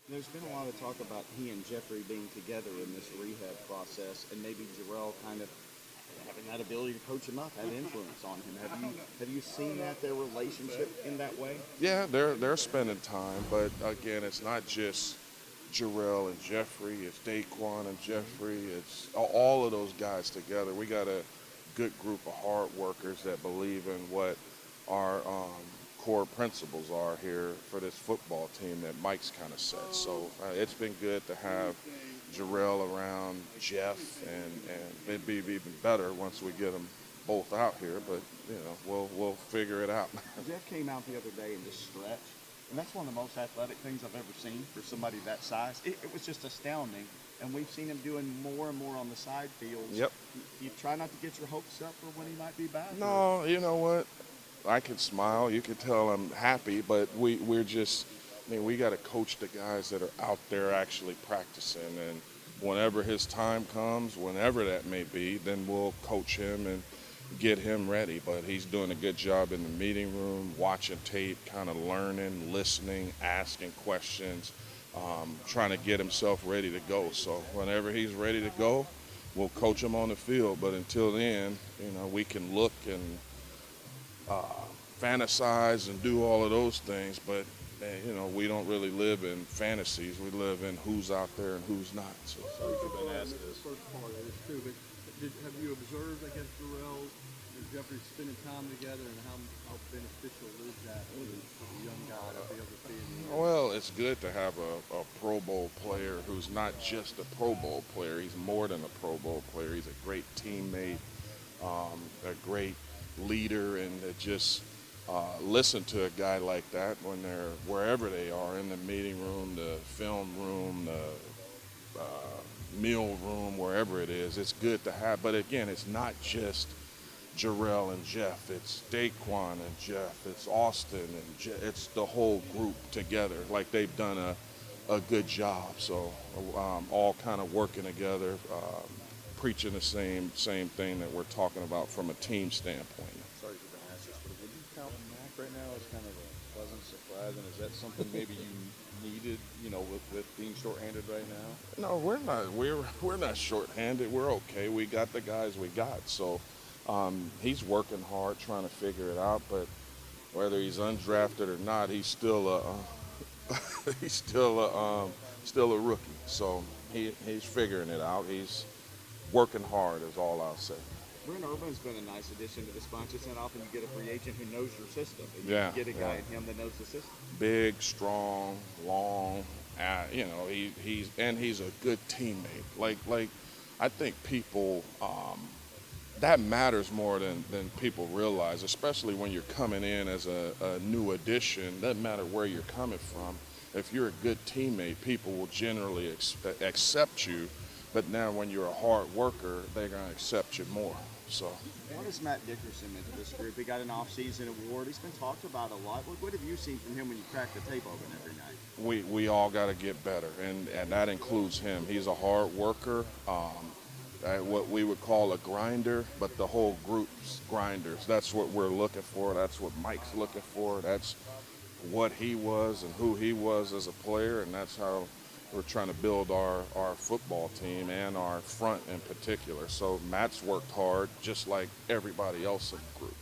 There's been a lot of talk about he and Jeffrey being together in this rehab process, and maybe Jarrell kind of having that ability to coach him up, have influence on him. Have you seen that their relationship in that way? Yeah, they're spending time, but again, it's not just Jarrell and Jeffrey. It's Daquan and Jeffrey. It's all of those guys together. We got a good group of hard workers that believe in what our core principles are here for this football team that Mike's kind of set. So it's been good to have Jarrell around Jeff, and it'd be even better once we get them both out here. But we'll figure it out. Jeff came out the other day and just stretched, and that's one of the most athletic things I've ever seen for somebody that size. It was just astounding, and we've seen him doing more and more on the side fields. Yep. You try not to get your hopes up for when he might be back. No, you know what? I could smile. You could tell I'm happy, but we're just. I mean, we got to coach the guys that are out there actually practicing, and whenever his time comes, whenever that may be, then we'll coach him and get him ready. But he's doing a good job in the meeting room, watching tape, kind of learning, listening, asking questions, trying to get himself ready to go. So whenever he's ready to go, we'll coach him on the field. But until then, we can look and fantasize and do all of those things, but we don't really live in fantasies. We live in who's out there and who's not. So you've been asked this. The first part of this too, but have you observed, I guess, Terrell and Jeffrey spending time together, and how beneficial is that for the young guy to be able to see in the Well, it's good to have a Pro Bowl player who's not just a Pro Bowl player. He's more than a Pro Bowl player. He's a great teammate, a great leader, and just listen to a guy like that when they're wherever they are, in the meeting room, the film room, the meal room, wherever it is. It's good to have. But again, it's not just Jarrell and Jeff. It's Daquan and Jeff. It's Austin and it's the whole group together. Like, they've done a good job. So all kind of working together, preaching the same thing that we're talking about from a team standpoint. Sorry for the ask this, but would you count Mac right now as kind of a pleasant surprise? And is that something maybe you needed, with being shorthanded right now? No, we're not. We're not shorthanded. We're okay. We got the guys we got. So he's working hard, trying to figure it out. But whether he's undrafted or not, he's still still a rookie. So he's figuring it out. He's working hard, is all I'll say. Brent Urban's been a nice addition to this bunch. It's not often you get a free agent who knows your system. And you Yeah, get a guy yeah. in him that knows the system. Big, strong, long. He's a good teammate. Like I think people that matters more than people realize, especially when you're coming in as a new addition. Doesn't matter where you're coming from. If you're a good teammate, people will generally accept you. But now when you're a hard worker, they're going to accept you more. So. What does Matt Dickerson into this group? He got an off-season award. He's been talked about a lot. What have you seen from him when you crack the tape open every night? We all got to get better, and that includes him. He's a hard worker, what we would call a grinder, but the whole group's grinders. That's what we're looking for. That's what Mike's looking for. That's what he was and who he was as a player, and that's how we're trying to build our football team and our front in particular. So Matt's worked hard, just like everybody else in the group.